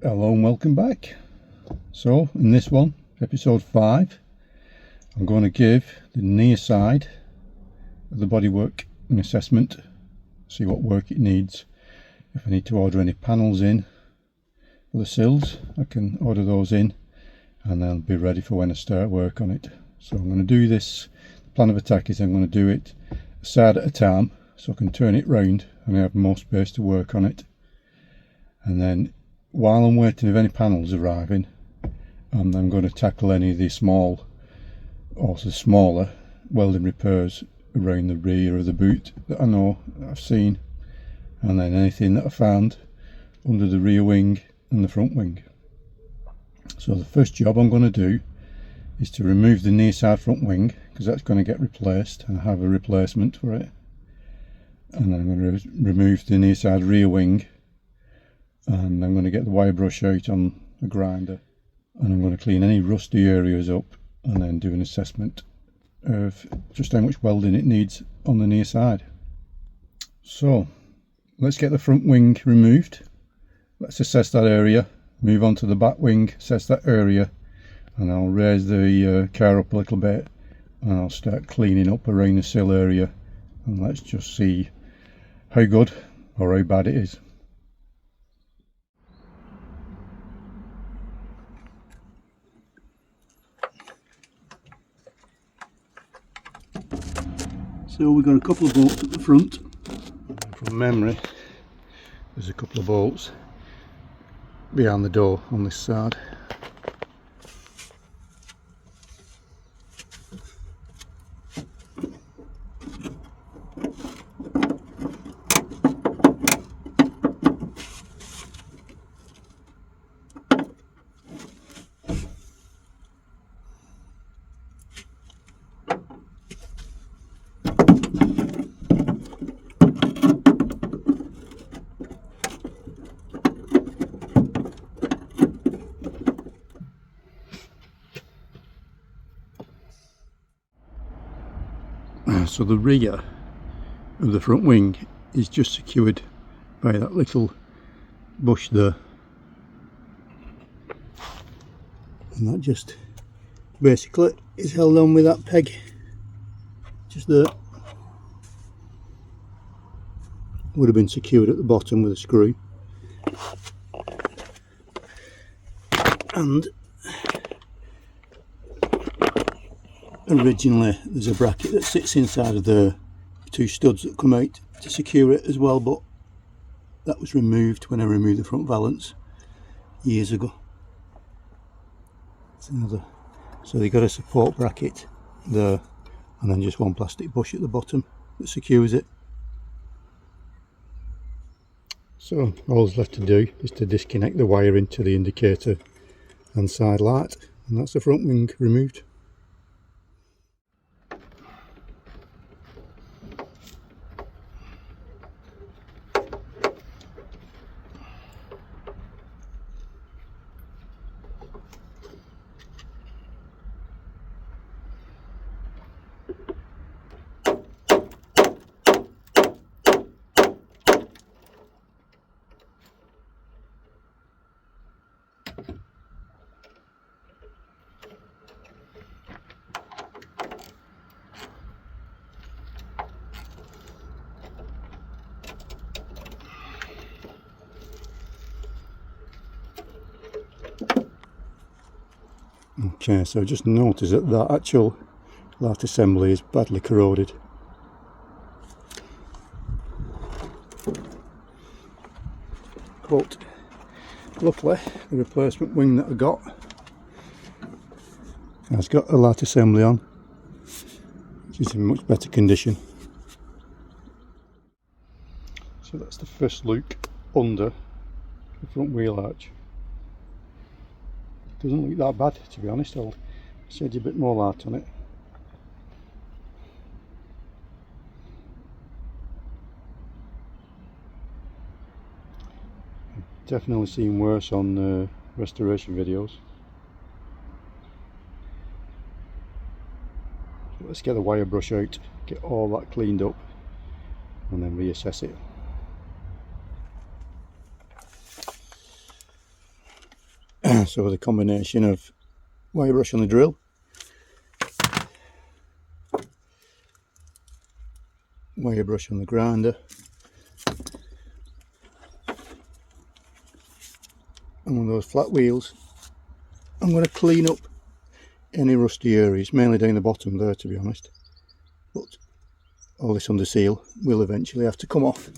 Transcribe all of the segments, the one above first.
Hello and welcome back. So in this one, episode 5, I'm going to give the near side of the bodywork an assessment, see what work it needs. If I need to order any panels in for the sills, I can order those in and they'll be ready for when I start work on it. So I'm going to do this, the plan of attack is I'm going to do it a side at a time so I can turn it round and I have more space to work on it. And then while I'm waiting for any panels arriving, I'm then going to tackle any of the small, also smaller welding repairs around the rear of the boot that I know that I've seen, and then anything that I found under the rear wing and the front wing. So the first job I'm going to do is to remove the near side front wing, because that's going to get replaced and I have a replacement for it. And then I'm going to remove the near side rear wing, and I'm going to get the wire brush out on a grinder, and I'm going to clean any rusty areas up and then do an assessment of just how much welding it needs on the near side. So let's get the front wing removed, let's assess that area, move on to the back wing, assess that area, and I'll raise the car up a little bit and I'll start cleaning up around the sill area, and let's just see how good or how bad it is. So we've got a couple of bolts at the front. From memory, there's a couple of bolts behind the door on this side. So the rear of the front wing is just secured by that little bush there, and that just basically is held on with that peg just there. Would have been secured at the bottom with a screw, and originally there's a bracket that sits inside of the two studs that come out to secure it as well, but that was removed when I removed the front valance years ago. It's another, so they got a support bracket there and then just one plastic bush at the bottom that secures it. So all that's left to do is to disconnect the wire into the indicator and side light, and that's the front wing removed. Okay, so just notice that that actual light assembly is badly corroded. But luckily the replacement wing that I got has got a light assembly on, which is in much better condition. So that's the first look under the front wheel arch. Doesn't look that bad, to be honest. I'll shed you a bit more light on it. I've definitely seen worse on restoration videos. Let's get the wire brush out, get all that cleaned up, and then reassess it. So with a combination of wire brush on the drill, wire brush on the grinder, and one of those flat wheels, I'm going to clean up any rusty areas, mainly down the bottom there to be honest, but all this under seal will eventually have to come off.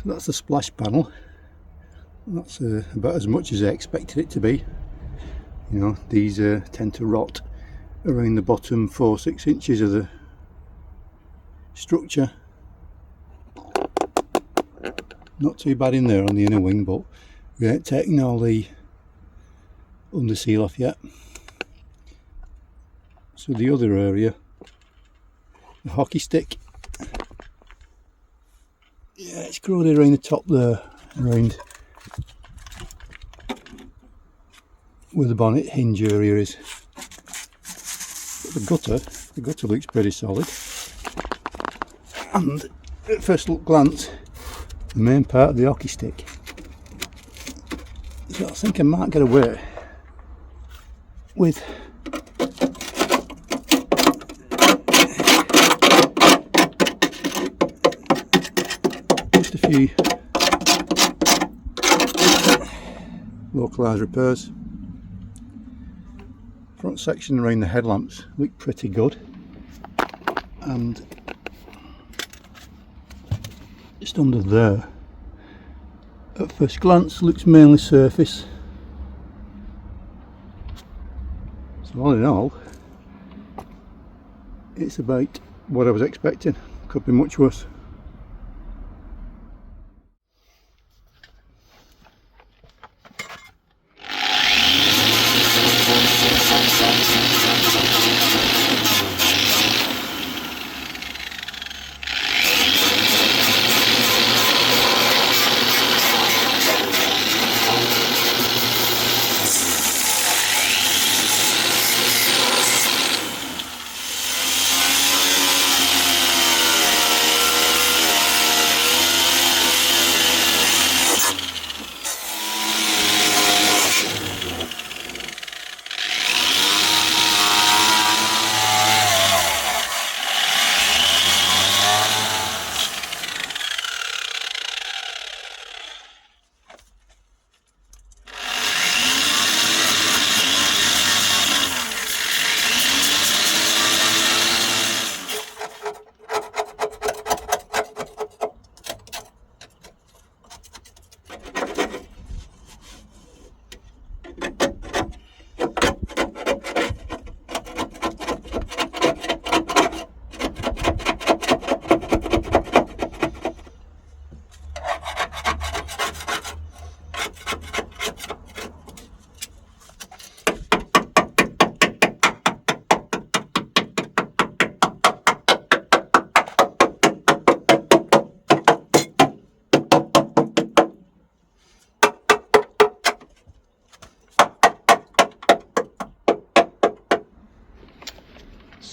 So that's the splash panel. That's about as much as I expected it to be. You know, these tend to rot around the bottom 4-6 inches of the structure. Not too bad in there on the inner wing, but we ain't taking all the under seal off yet. So the other area, the hockey stick, yeah, it's corroded around the top there, around where the bonnet hinge area is. But the gutter looks pretty solid, and at first glance the main part of the hockey stick. So I think I might get away with just a few localised repairs. Front section around the headlamps look pretty good, and just under there at first glance looks mainly surface. So all in all, it's about what I was expecting. Could be much worse.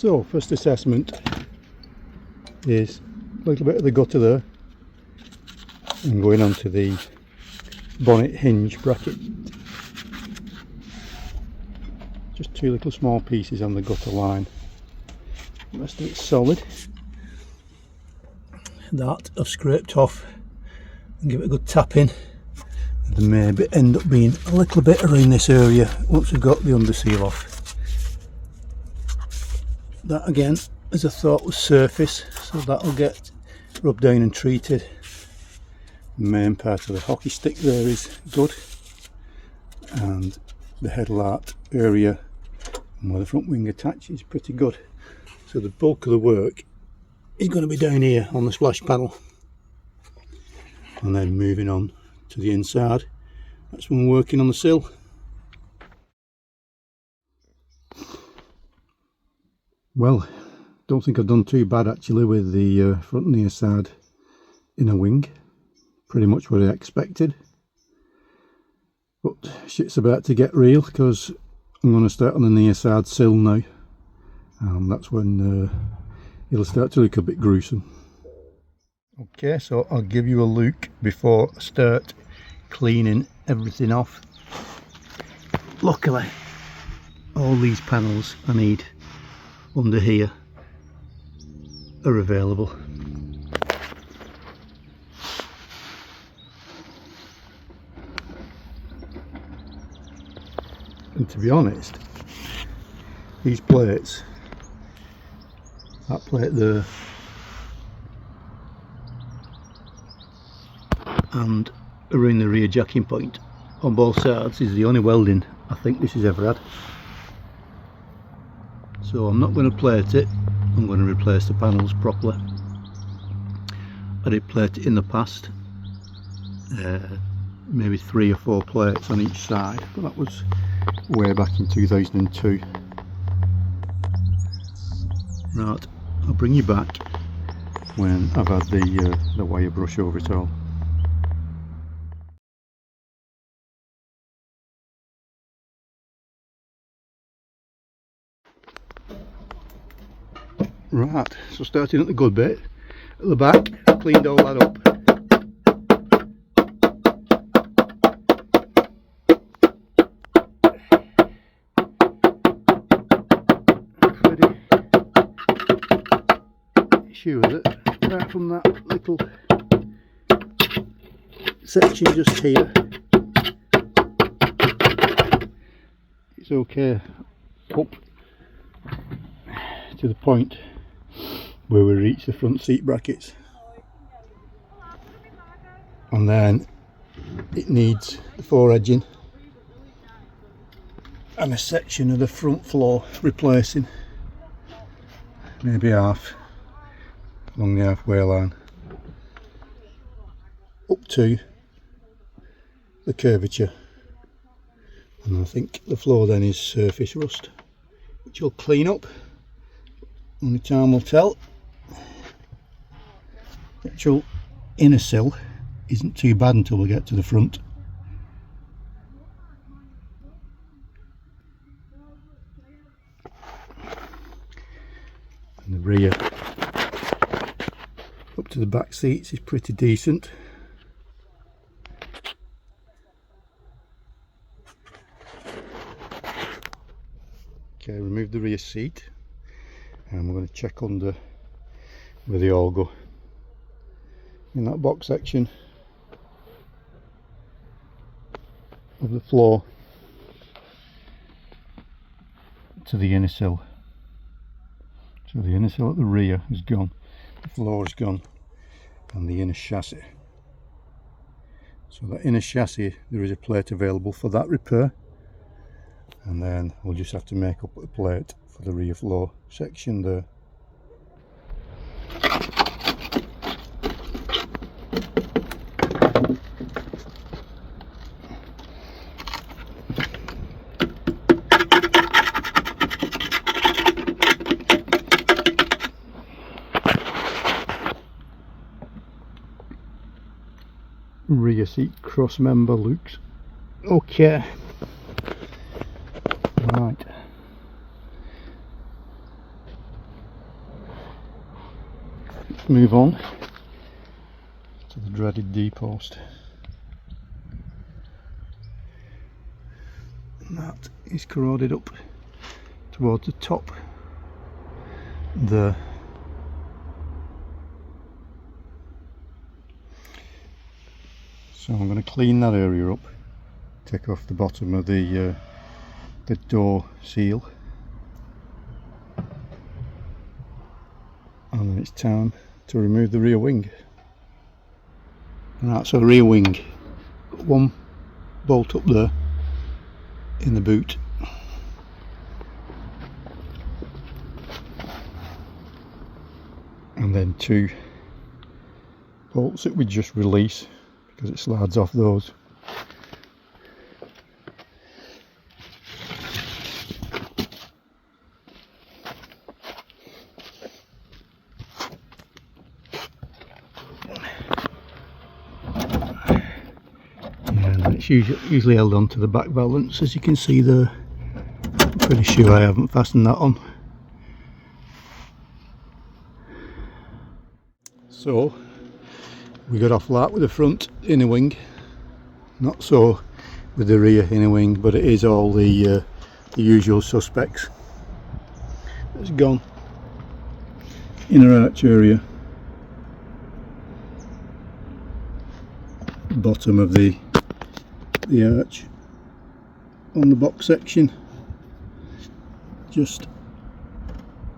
So first assessment is a little bit of the gutter there and going onto the bonnet hinge bracket. Just two little small pieces on the gutter line. The rest of it's solid. That I've scraped off and give it a good tap in. There may end up being a little bit around this area once we've got the under seal off. That again, as I thought, was surface, so that'll get rubbed down and treated. The main part of the hockey stick there is good, and the headlight area and where the front wing attaches is pretty good. So the bulk of the work is going to be down here on the splash panel, and then moving on to the inside. That's when we're working on the sill. Well, don't think I've done too bad actually with the front near side inner wing. Pretty much what I expected. But shit's about to get real because I'm going to start on the near side sill now. And that's when it'll start to look a bit gruesome. Okay, so I'll give you a look before I start cleaning everything off. Luckily, all these panels I need under here are available. And to be honest, these plates, that plate there and around the rear jacking point on both sides is the only welding I think this has ever had. So I'm not going to plate it, I'm going to replace the panels properly. I did plate it in the past, maybe 3 or 4 plates on each side, but that was way back in 2002. Right, I'll bring you back when I've had the wire brush over it all. Right, so starting at the good bit, at the back, I cleaned all that up. Pretty sure that apart from that little section just here, it's okay up to the point where we reach the front seat brackets, and then it needs the fore-edging and a section of the front floor replacing, maybe half along the halfway line up to the curvature, and I think the floor then is surface rust, which will clean up. Only time will tell. The actual inner sill isn't too bad until we get to the front. And the rear up to the back seats is pretty decent. Okay, remove the rear seat, and we're going to check under where they all go. In that box section of the floor to the inner sill. So the inner sill at the rear is gone, the floor is gone, and the inner chassis. So that inner chassis, there is a plate available for that repair, and then we'll just have to make up a plate for the rear floor section there. Rear seat cross member looks okay. Right, let's move on to the dreaded D-post. And that is corroded up towards the top there. So I'm going to clean that area up, take off the bottom of the door seal, and then it's time to remove the rear wing. Right, so the rear wing, got one bolt up there in the boot, and then two bolts that we just release because it slides off those. And it's usually held on to the back valance, as you can see there. I'm pretty sure I haven't fastened that on. So we got off light with the front inner wing, not so with the rear inner wing, but it is all the usual suspects. It's gone. Inner arch area, bottom of the arch on the box section, just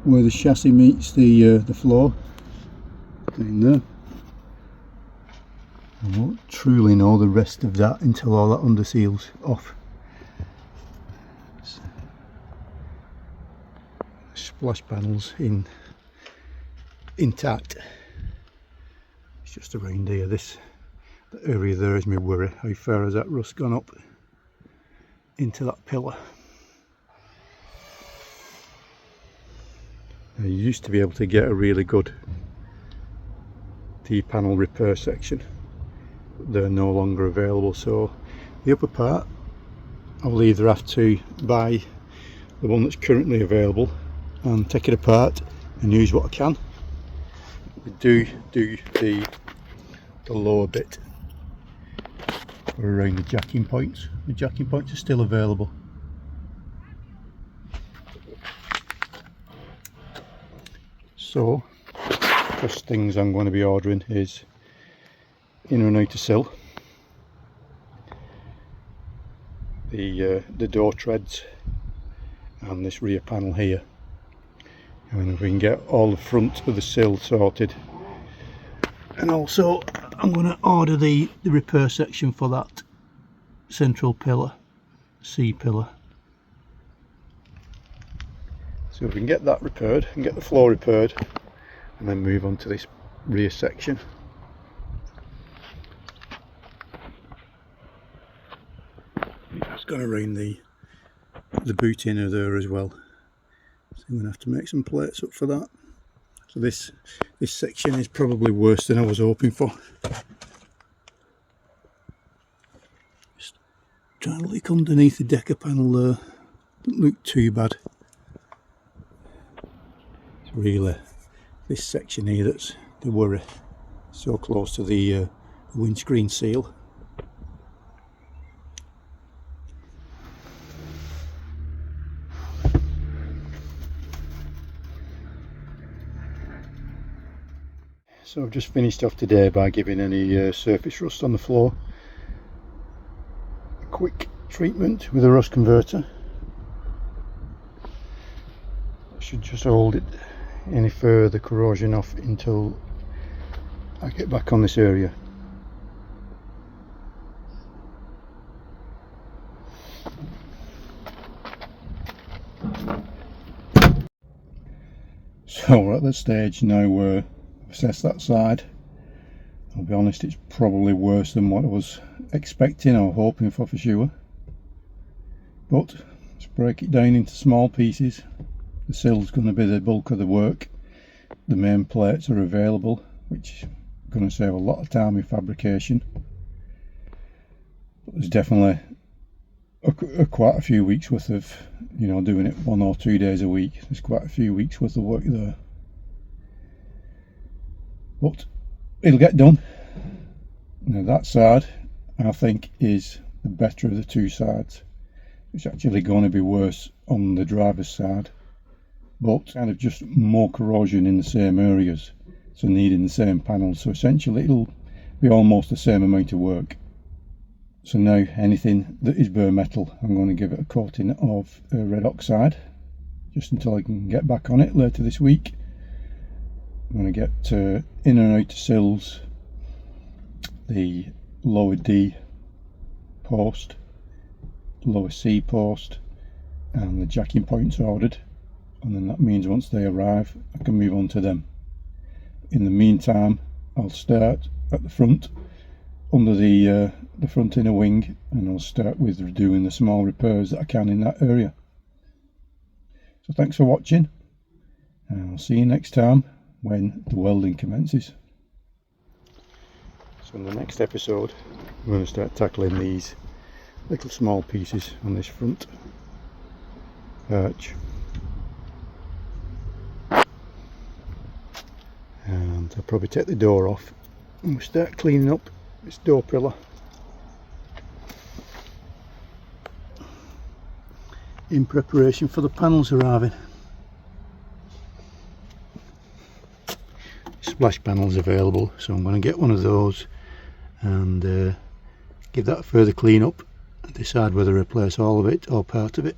where the chassis meets the floor, in there. I won't truly know the rest of that until all that under seal's off. Splash panels intact. It's just around here. This area there is my worry. How far has that rust gone up into that pillar? Now, you used to be able to get a really good T-panel repair section. They're no longer available, so the upper part I'll either have to buy the one that's currently available and take it apart and use what I can. We do the lower bit around the jacking points. The jacking points are still available. So first things I'm going to be ordering is inner and outer sill, the door treads, and this rear panel here. And if we can get all the front of the sill sorted, and also I'm going to order the repair section for that central pillar, C pillar. So if we can get that repaired and get the floor repaired, and then move on to this rear section. It's going to ruin the boot inner there as well, so I'm going to have to make some plates up for that. So this section is probably worse than I was hoping for. Just trying to look underneath the decker panel there. Doesn't look too bad. It's really this section here that's the worry. So close to the windscreen seal. So I've just finished off today by giving any surface rust on the floor a quick treatment with a rust converter. I should just hold it any further corrosion off until I get back on this area. So we're at the stage now where I've assessed that side. I'll be honest, it's probably worse than what I was expecting or hoping for sure. But let's break it down into small pieces. The sill's going to be the bulk of the work. The main plates are available, which is going to save a lot of time in fabrication. But there's definitely quite a few weeks worth of, you know, doing it 1 or 2 days a week. There's quite a few weeks worth of work there. but it'll get done. Now that side I think is the better of the two sides. It's actually going to be worse on the driver's side, but kind of just more corrosion in the same areas, so needing the same panels, so essentially it'll be almost the same amount of work. So now anything that is bare metal, I'm going to give it a coating of red oxide just until I can get back on it later this week. I'm going to get in and out of sills, the lower D post, lower C post, and the jacking points ordered, and then that means once they arrive I can move on to them. In the meantime I'll start at the front under the front inner wing, and I'll start with doing the small repairs that I can in that area. So thanks for watching, and I'll see you next time when the welding commences. So in the next episode we're going to start tackling these little small pieces on this front arch, and I'll probably take the door off and we'll start cleaning up this door pillar in preparation for the panels arriving. Splash panels available, so I'm going to get one of those and give that a further clean up and decide whether to replace all of it or part of it.